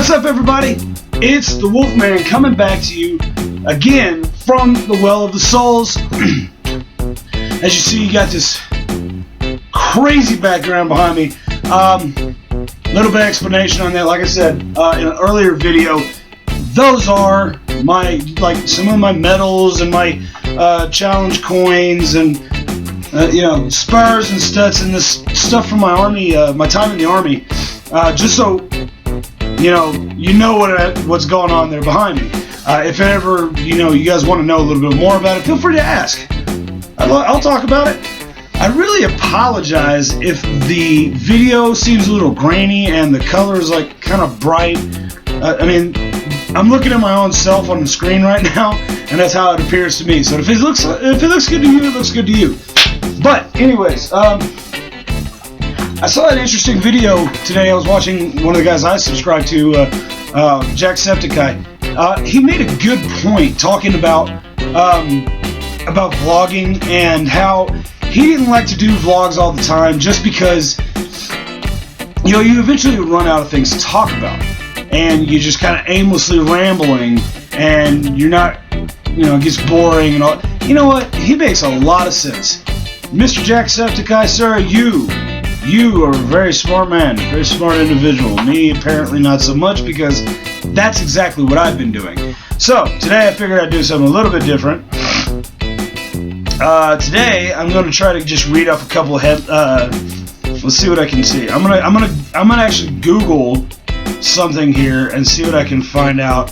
What's up, everybody? It's the Wolfman coming back to you again from the Well of the Souls. As you see, you got this crazy background behind me. Little bit of explanation on that. Like I said in an earlier video, those are my some of my medals and my challenge coins and spurs and studs and this stuff from my army, my time in the army. Just so you know what's going on there behind me. If ever you guys want to know a little bit more about it, feel free to ask. I'll talk about it. I really apologize if the video seems a little grainy and the color is kind of bright. I'm looking at my own self on the screen right now, and that's how it appears to me. So if it looks good to you, it looks good to you. But anyways, I saw an interesting video today. I was watching one of the guys I subscribe to, Jacksepticeye. He made a good point talking about vlogging and how he didn't like to do vlogs all the time just because you eventually would run out of things to talk about, and you just kind of aimlessly rambling, and you're not, it gets boring and all. You know what? He makes a lot of sense. Mr. Jacksepticeye, sir, you are a very smart man, very smart individual. Me, apparently not so much, because that's exactly what I've been doing. So, today I figured I'd do something a little bit different. Today I'm going to try to just read off a couple of let's see what I can see. I'm gonna actually Google something here and see what I can find out.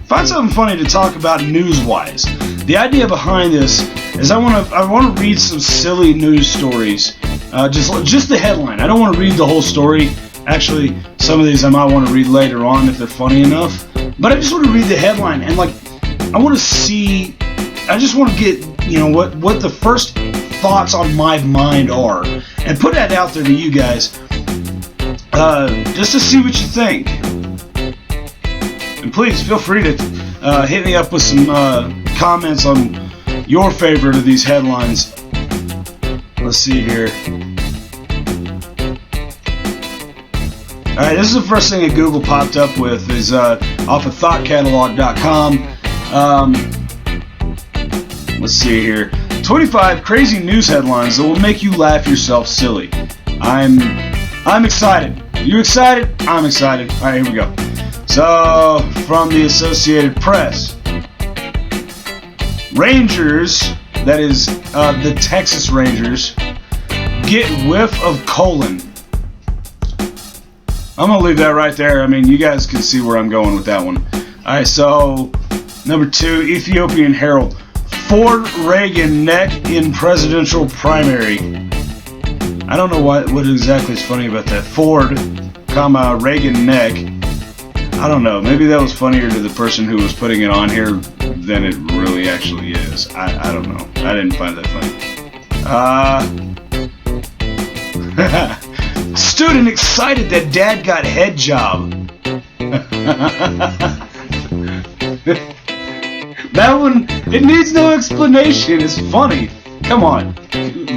Find something funny to talk about news-wise. The idea behind this is I want to read some silly news stories. Just the headline. I don't want to read the whole story. Actually, some of these I might want to read later on if they're funny enough. But I just want to read the headline and I want to see. I just want to get what the first thoughts on my mind are and put that out there to you guys, just to see what you think. And please feel free to hit me up with some comments on your favorite of these headlines. Let's see here. Alright, this is the first thing that Google popped up with, is off of thoughtcatalog.com. Let's see here. 25 crazy news headlines that will make you laugh yourself silly. I'm excited. You excited? I'm excited. Alright, here we go. So, from the Associated Press. Rangers, that is the Texas Rangers, get whiff of colon. I'm going to leave that right there. You guys can see where I'm going with that one. Alright, so, number 2, Ethiopian Herald. Ford Reagan neck in presidential primary. I don't know what exactly is funny about that. Ford, Reagan neck. I don't know. Maybe that was funnier to the person who was putting it on here than it really actually is. I don't know. I didn't find that funny. Student excited that dad got head job. That one, it needs no explanation. It's funny. Come on.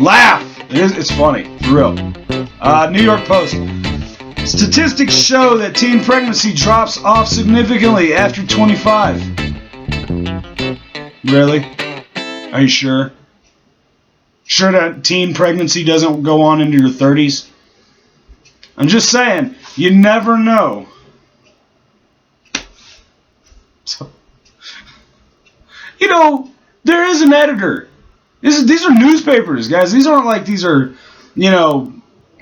Laugh. It's funny. For real. New York Post. Statistics show that teen pregnancy drops off significantly after 25. Really? Are you sure? Sure that teen pregnancy doesn't go on into your 30s? I'm just saying, you never know. So, there is an editor. These are newspapers, guys. These aren't these are,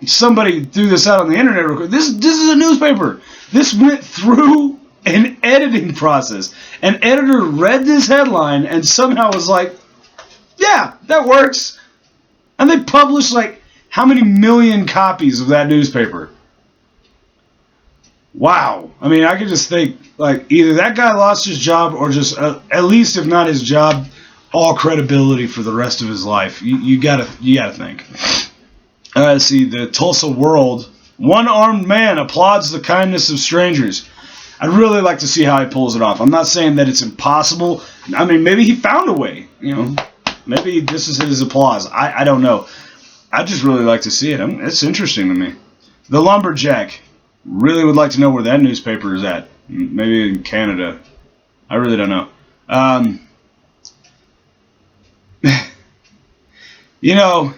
somebody threw this out on the internet real quick. This is a newspaper. This went through an editing process. An editor read this headline and somehow was like, yeah, that works. And they published how many million copies of that newspaper? Wow. I could just think either that guy lost his job or just at least, if not his job, all credibility for the rest of his life. You gotta think. Let's see, the Tulsa World. One-armed man applauds the kindness of strangers. I'd really like to see how he pulls it off. I'm not saying that it's impossible. Maybe he found a way. Maybe this is his applause. I don't know. I'd just really like to see it. It's interesting to me. The Lumberjack. Really would like to know where that newspaper is at. Maybe in Canada. I really don't know. You know,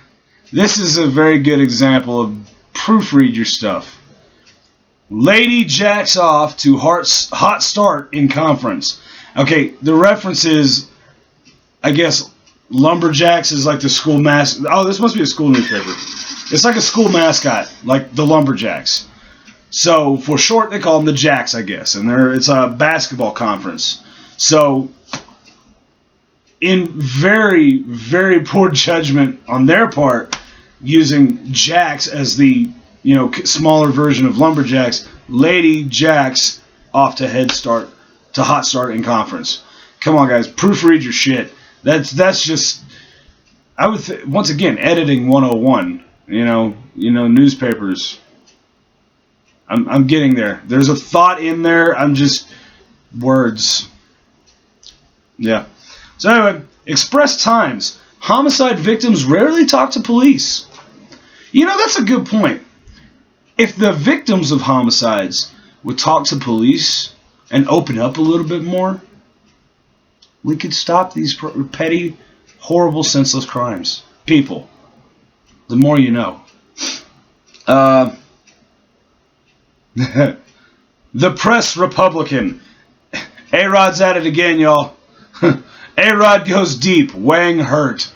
this is a very good example of proofread your stuff. Lady jacks off to hot start in conference. Okay, the reference is, I guess, Lumberjacks is like the school mascot. Oh, this must be a school newspaper. It's like a school mascot, like the Lumberjacks. So, for short, they call them the Jacks, I guess. And it's a basketball conference. So, in very, very poor judgment on their part, using Jacks as the, smaller version of Lumberjacks, Lady Jacks off to hot start in conference. Come on, guys, proofread your shit. That's just, I would once again, editing 101. Newspapers. I'm getting there. There's a thought in there. I'm just words. Yeah. So anyway, Express Times. Homicide victims rarely talk to police. That's a good point. If the victims of homicides would talk to police and open up a little bit more, we could stop these petty, horrible, senseless crimes. People, the more you know. The Press Republican. A-Rod's at it again, y'all. A-Rod goes deep. Wang hurt.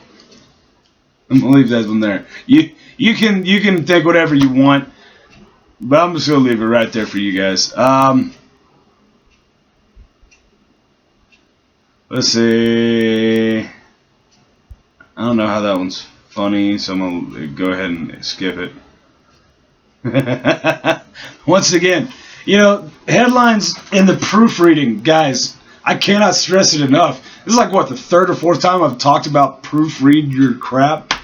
I'm gonna leave that one there. You can think whatever you want, but I'm just gonna leave it right there for you guys. Let's see. I don't know how that one's funny, so I'm gonna go ahead and skip it. Once again, headlines in the proofreading, guys, I cannot stress it enough. This is like, the third or fourth time I've talked about proofread your crap.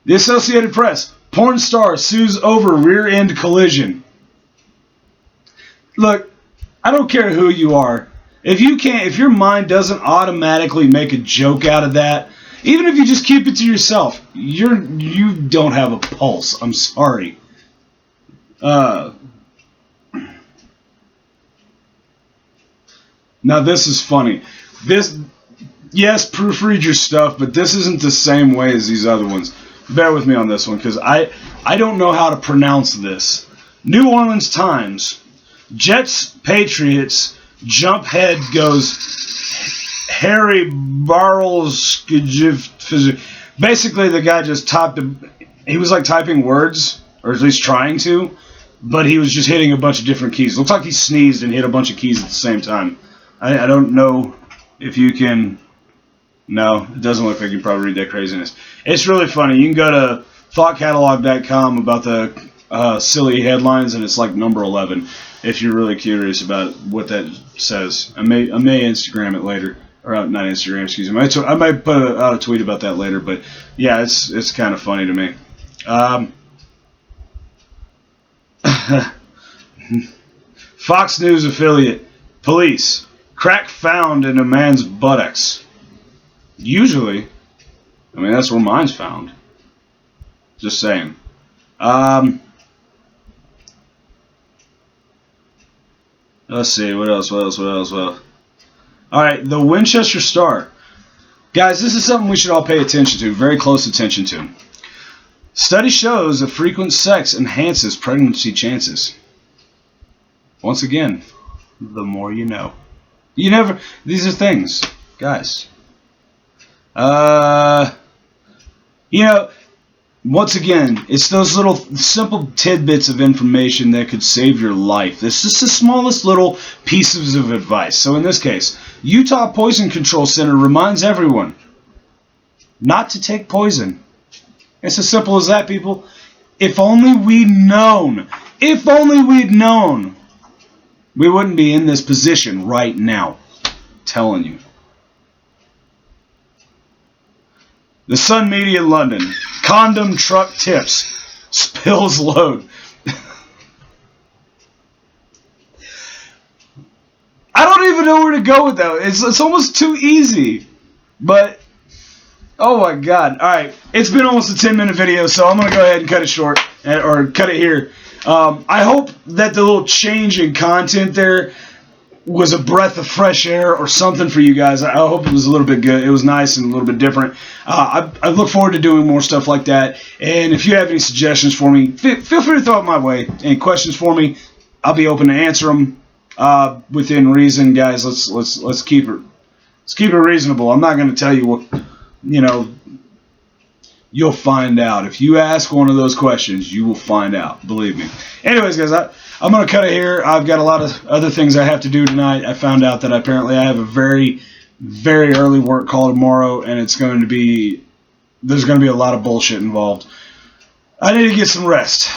The Associated Press. Porn star sues over rear end collision. Look, I don't care who you are. If your mind doesn't automatically make a joke out of that, even if you just keep it to yourself, you don't have a pulse. I'm sorry. Now this is funny. Yes, proofread your stuff, but this isn't the same way as these other ones. Bear with me on this one, because I don't know how to pronounce this. New Orleans Times. Jets, Patriots, jump head goes Harry Barles. Basically, the guy just he was like typing words, or at least trying to, but he was just hitting a bunch of different keys. Looks like he sneezed and hit a bunch of keys at the same time. I don't know if you can... No, it doesn't look like you can probably read that craziness. It's really funny. You can go to thoughtcatalog.com about the silly headlines, and it's like number 11 if you're really curious about what that says. I may Instagram it later. Or not Instagram, excuse me. I might put out a tweet about that later, but yeah, it's kind of funny to me. Fox News affiliate. Police. Crack found in a man's buttocks. Usually. That's where mine's found. Just saying. Let's see. What else? Alright, the Winchester Star. Guys, this is something we should all pay attention to. Very close attention to. Study shows that frequent sex enhances pregnancy chances. Once again, the more you know. These are things, guys. Once again, it's those little simple tidbits of information that could save your life. It's just the smallest little pieces of advice. So in this case, Utah Poison Control Center reminds everyone not to take poison. It's as simple as that, people. If only we'd known. If only we'd known. We wouldn't be in this position right now. I'm telling you. The Sun Media London. Condom truck tips. Spills load. I don't even know where to go with that. It's almost too easy. But, oh my God. Alright, it's been almost a 10-minute video, so I'm going to go ahead and cut it short. Or cut it here. I hope that the little change in content there was a breath of fresh air or something for you guys. I hope it was a little bit good. It was nice and a little bit different. I look forward to doing more stuff like that. And if you have any suggestions for me, feel free to throw it my way. Any questions for me, I'll be open to answer them within reason, guys. Let's keep it reasonable. I'm not going to tell you what, you know. You'll find out. If you ask one of those questions, you will find out. Believe me. Anyways, guys, I'm going to cut it here. I've got a lot of other things I have to do tonight. I found out that apparently I have a very, very early work call tomorrow, and there's going to be a lot of bullshit involved. I need to get some rest,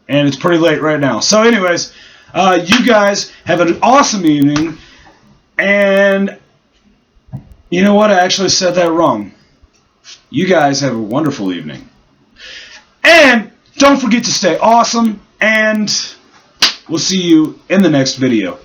and it's pretty late right now. So anyways, you guys have an awesome evening, and you know what? I actually said that wrong. You guys have a wonderful evening. And don't forget to stay awesome, and we'll see you in the next video.